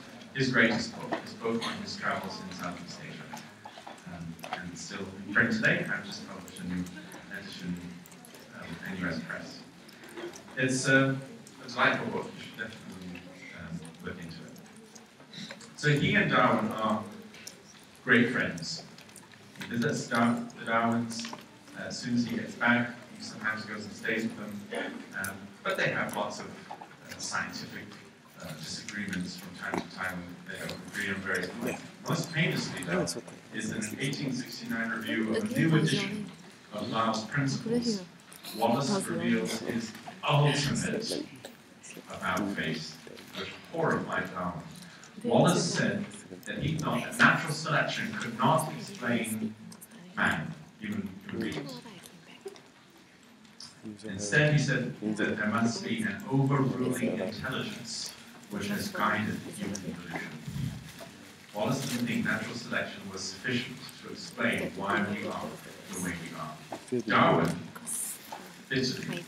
greatest book on his travels in Southeast Asia. and it's still in print today. I've just published a new edition in US Press. It's a delightful book. You should definitely look into it. So he and Darwin are great friends. He visits the Darwins as soon as he gets back. He sometimes goes and stays with them. But they have lots of scientific disagreements from time to time. They don't agree on various points. Most famously, though, is an 1869 review of a new edition of Lyell's Principles. Wallace reveals his ultimate about-face, which horrified Darwin. Wallace said that he thought that natural selection could not explain man, human beings. Instead, he said that there must be an overruling intelligence which has guided human evolution. Wallace didn't think natural selection was sufficient to explain why we are the way we are. Darwin bitterly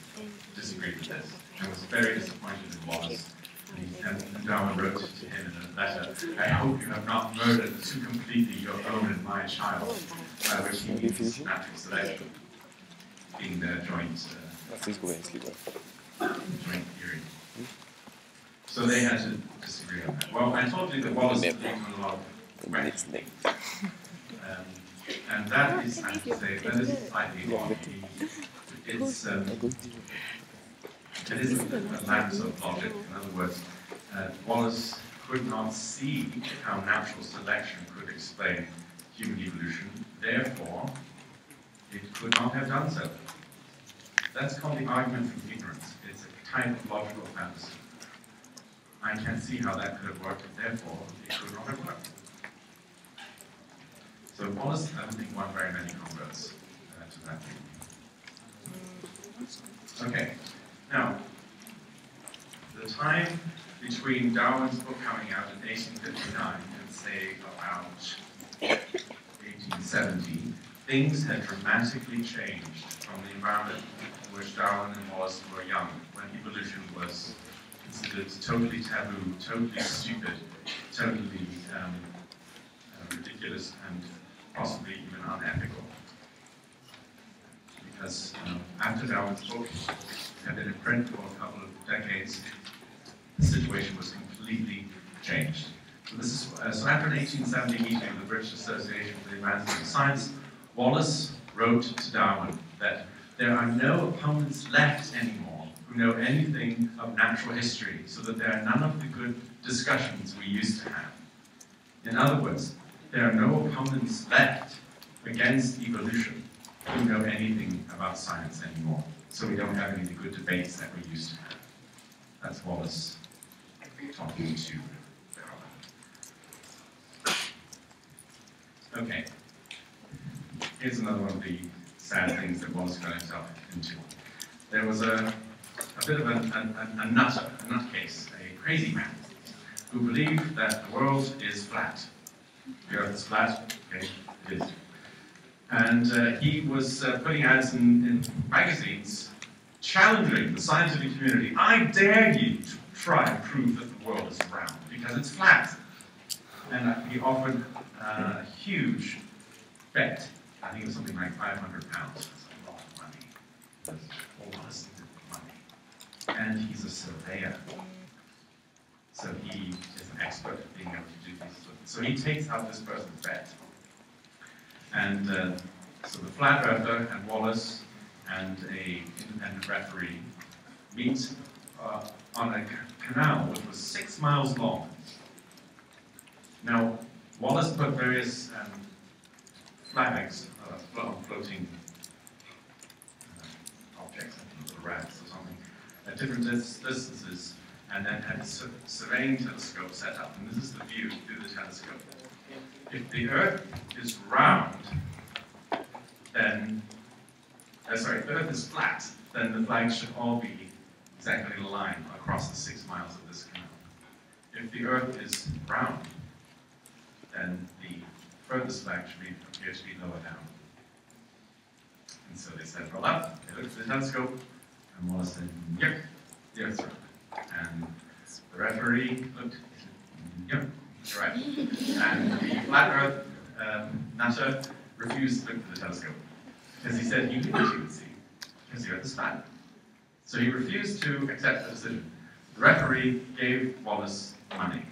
disagreed with this and was very disappointed in Wallace. And Darwin wrote to him in a letter, "I hope you have not murdered too completely your own and my child," by which he means natural selection, being their joint theory. So they had to disagree on that. Well, I told you that Wallace believed in a lot of ways. And that is, I have to say, that is slightly odd. It is a lapse of logic. In other words, Wallace could not see how natural selection could explain human evolution. Therefore, it could not have done so. That's called the argument from ignorance. It's a type of logical fallacy. I can't see how that could have worked, therefore it could not have worked. So Wallace, I don't think, won very many converts to that thing. Okay, now, the time between Darwin's book coming out in 1859 and, say, about 1870, things had dramatically changed from the environment in which Darwin and Wallace were young, when evolution was considered totally taboo, totally stupid, totally ridiculous, and possibly even unethical. Because after Darwin's book had been in print for a couple of decades, the situation was completely changed. So, this is, so after an 1870 meeting of the British Association for the Advancement of Science, Wallace wrote to Darwin that there are no opponents left anymore who know anything of natural history, so that there are none of the good discussions we used to have. In other words, there are no opponents left against evolution who know anything about science anymore, so we don't have any of the good debates that we used to have. That's Wallace talking to Darwin. Okay, here's another one of the sad things that Wallace got himself into. There was a bit of a nutcase, a crazy man, who believed that the world is flat. The earth is flat, okay, it is. And he was putting ads in magazines challenging the scientific community. I dare you to try and prove that the world is round, because it's flat. And he offered a huge bet. I think it was something like £500. That's a lot of money. That's a lot of money. And he's a surveyor. So he is an expert at being able to do these. So he takes out this person's bet. And so the flat earther and Wallace and a independent referee meet on a canal which was 6 miles long. Now, Wallace put various flags, floating objects, little rats or something, at different distances, and then had a surveying telescope set up. And this is the view through the telescope. If the Earth is round, then, if the Earth is flat, then the flags should all be exactly in a line across the 6 miles of this canal. If the Earth is round, then the furthest flag should appear to be lower down. And so they said, roll up, they looked at the telescope, and Wallace said, yep, the Earth's round. And the referee looked, yep, that's right. And the flat Earth nutter refused to look for the telescope because he said he knew what he would see because he read the span. So he refused to accept the decision. The referee gave Wallace money.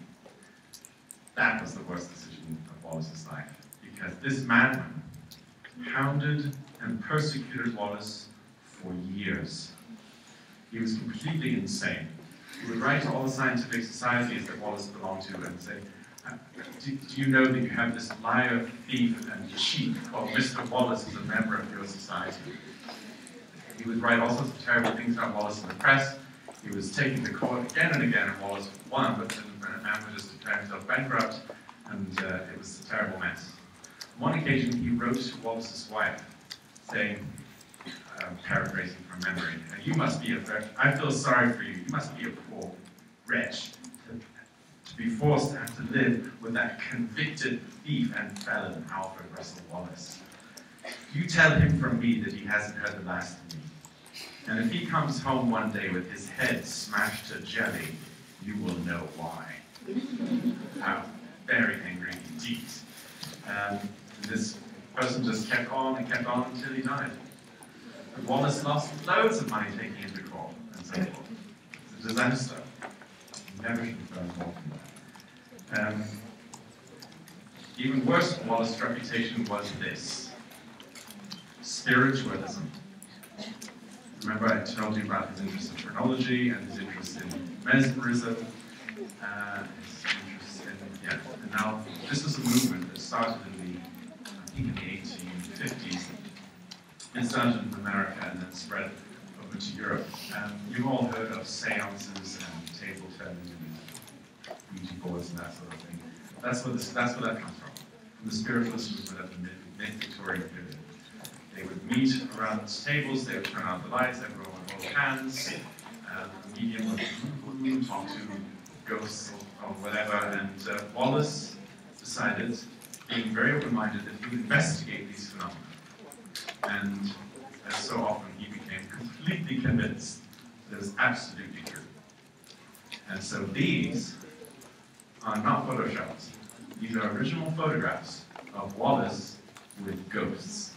That was the worst decision of Wallace's life, because this madman hounded and persecuted Wallace for years. He was completely insane. He would write to all the scientific societies that Wallace belonged to and say, do you know that you have this liar, thief, and cheat called Mr. Wallace as a member of your society? He would write all sorts of terrible things about Wallace in the press. He was taken to court again and again, and Wallace won, but then managed to declare himself bankrupt, and it was a terrible mess. On one occasion, he wrote to Wallace's wife, saying, paraphrasing from memory, you must be I feel sorry for you. You must be a poor wretch to be forced to have to live with that convicted thief and felon, Alfred Russel Wallace. You tell him from me that he hasn't heard the last of me. And if he comes home one day with his head smashed to jelly, you will know why. How very angry indeed. This person just kept on until he died. But Wallace lost loads of money taking him to court and so forth. It's a disaster. Never should have done more than that. Even worse than Wallace's reputation was this: spiritualism. Remember I told you about his interest in phrenology and his interest in mesmerism, his interest in, and now this was a movement that started in the 1850s. It started in America and then spread over to Europe. You've all heard of seances and table turning and Ouija boards and that sort of thing. That's where that comes from the spiritualist movement of the mid-Victorian period. They would meet around tables, they would turn out the lights, everyone would hold hands, the medium would talk to ghosts or whatever, and Wallace decided, being very open-minded, that he would investigate these phenomena. And as so often, he became completely convinced that it was absolutely true. And so these are not photoshops. These are original photographs of Wallace with ghosts.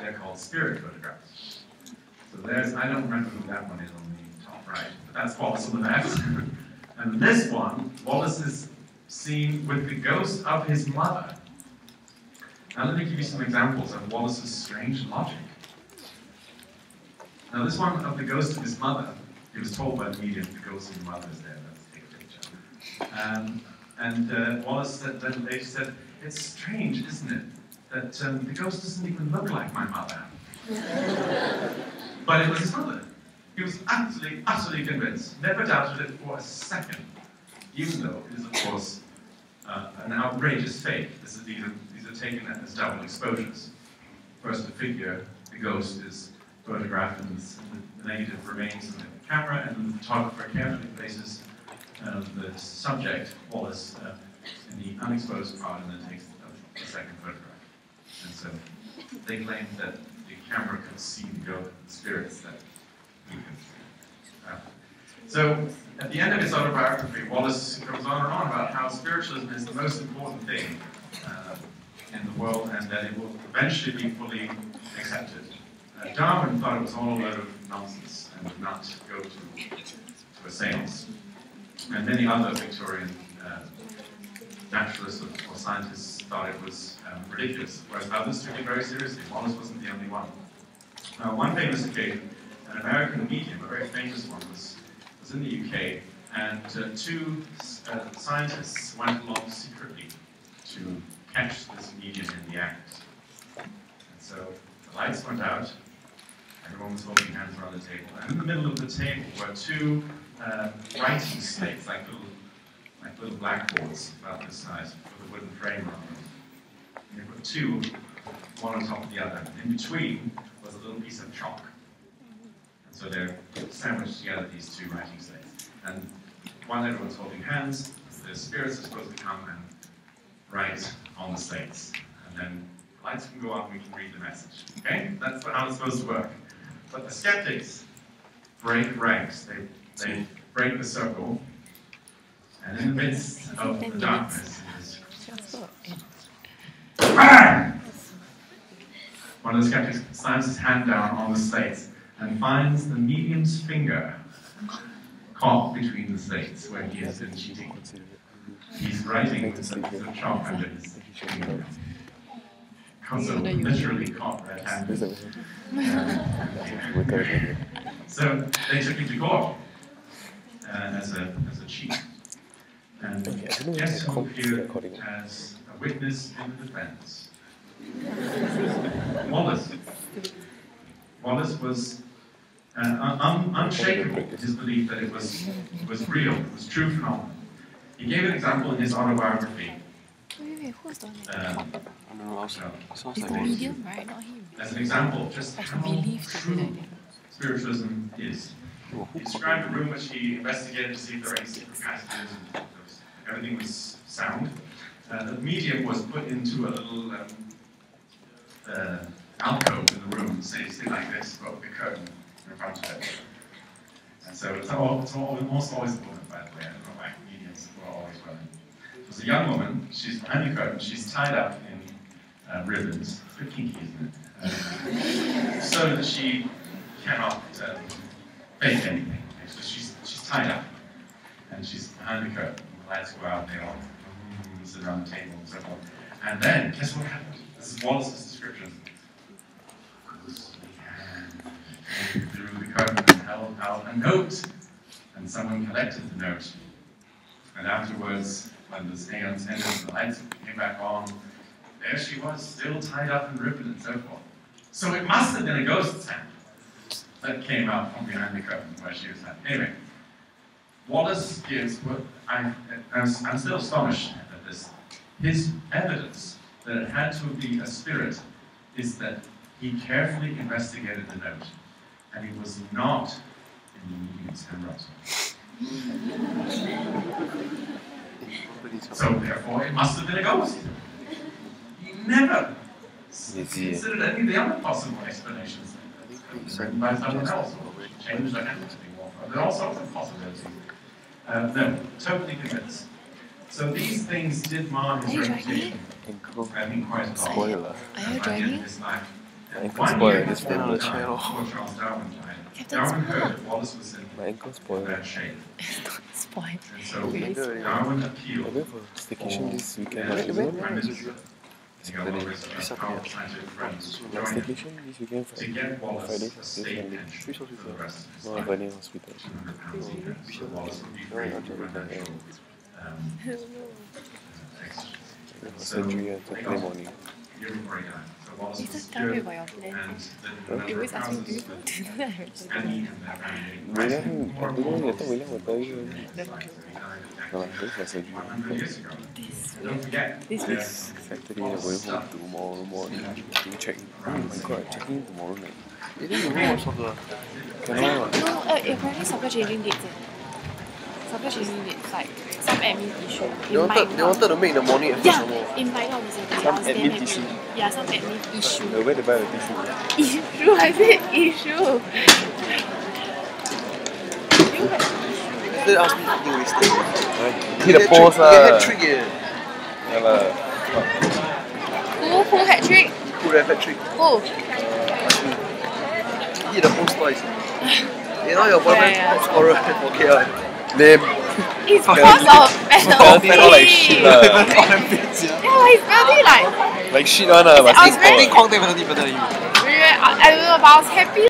They're called spirit photographs. So there's, I don't remember who that one is on the top right, but that's Wallace on the left. And this one, Wallace is seen with the ghost of his mother. Now let me give you some examples of Wallace's strange logic. Now this one of the ghost of his mother, he was told by the medium the ghost of the mother is there, let's take a picture. Wallace said, then later said, it's strange, isn't it, that the ghost doesn't even look like my mother. But it was his mother. He was utterly, utterly convinced, never doubted it for a second, even though it is, of course, an outrageous fake. These are taken as double exposures. First, the figure, the ghost, is photographed and the negative remains in the camera, and then the photographer carefully places the subject, Wallace, in the unexposed part, and then takes a second photograph. And so they claimed that the camera could see the spirits that we could see. So at the end of his autobiography, Wallace goes on and on about how spiritualism is the most important thing in the world, and that it will eventually be fully accepted. Darwin thought it was all a load of nonsense and would not go to a seance. And many other Victorian naturalists or scientists thought it was ridiculous, whereas others took it very seriously. Wallace wasn't the only one. One famous occasion, an American medium, a very famous one, was in the UK, and two scientists went along secretly to catch this medium in the act. And so the lights went out, everyone was holding hands around the table, and in the middle of the table were two writing slates, like little blackboards about this size, with a wooden frame around them. And they put two, one on top of the other. In between was a little piece of chalk. And so they're sandwiched together, these two writing slates. And while everyone's holding hands, the spirits are supposed to come and write on the slates. And then the lights can go on and we can read the message. Okay? That's how it's supposed to work. But the skeptics break ranks. They break the circle. And in the midst of the darkness, it is bang! One of the skeptics slams his hand down on the slates and finds the medium's finger caught between the slates where he has been cheating. He's writing with a chalk under his finger. So literally caught red-handed. So they took him to court as a cheat. And guess who appeared as a witness in the defense? Wallace. Wallace was unshakable in his belief that it was real, it was true phenomenon. He gave an example in his autobiography. Who's the one? It's It's the medium, right? Not him. As an example, just how believe to be true like that. spiritualism is. He described a room which he investigated to see if there were any secret passages and everything was sound. The medium was put into a little alcove in the room, say like this, but with a curtain in front of it. And so it's almost always a woman, by the way. I don't know why mediums were always women. There's a young woman, she's behind the curtain, she's tied up in ribbons. It's a bit kinky, isn't it? So that she cannot fake anything. So she's tied up, and she's behind the curtain. The lights go out, and they all sit around the table and so forth. And then, guess what happened? This is Wallace's description. Came through the curtain and held out a note, and someone collected the note. And afterwards, when the seance ended and the lights came back on, there she was, still tied up in ribbon and so forth. So it must have been a ghost's hand that came out from behind the curtain where she was at. Anyway, Wallace gives what I'm still astonished at this. His evidence that it had to be a spirit is that he carefully investigated the note, and it was not in the medium's handwriting. So therefore, it must have been a ghost. He never considered any of the other possible explanations. Written by someone else, or changed the handwriting, or there are all sorts of possibilities. No, totally convinced. So these things did mar his reputation. I mean, quite a lot. Spoiler. Are you joining? Ankle spoiler, this before family channel. Charles Darwin died, Captain Darwin Spoiler. heard that Wallace was in My ankle spoiler. bad shape. Spoil. And so Really Darwin I appealed went for staycation this weekend. for Right? Prime Minister. He got all his powerful scientific friends to My join him staycation this weekend to get Wallace Friday, a state Sunday. pension Which for the hospital? rest of his No, life. Burning Hospital. £200 a year. So Wallace would be free from financial Surgery on Saturday morning. year before he died. So Wallace You was just tell me cured about your plans. and You always ask me, do you houses want to do that? Annie and their family. William, I don't know, I thought William will tell you. No, this is surgery. 100 years ago. This Don't week. forget, This there's week. Saturday, I'm going home tomorrow morning. To check. Oh my god, checking tomorrow night. You think you go watch soccer? Cannot. No, apparently soccer changing dates. Soccer changing dates, like some admin issue. They wanted to make the morning effort some more. Yeah, it might not be Saturday. Some I was damn admin happy. issue. Yeah, some admin issue. Where to buy the tissue? Issue, I said issue. They asked me fucking wasted. Hit the post lah. Hat trick Yeah lah. Who hat trick? Who have hat trick? Who? Hit the post twice. You know your boyfriend Yeah. top scorer for KL. Lame. It's because of penalty. Penalty like shit lah. Yeah, it's penalty like. Like shit one lah. I was very- Kwang take penalty better than you. I don't know, but I was happy.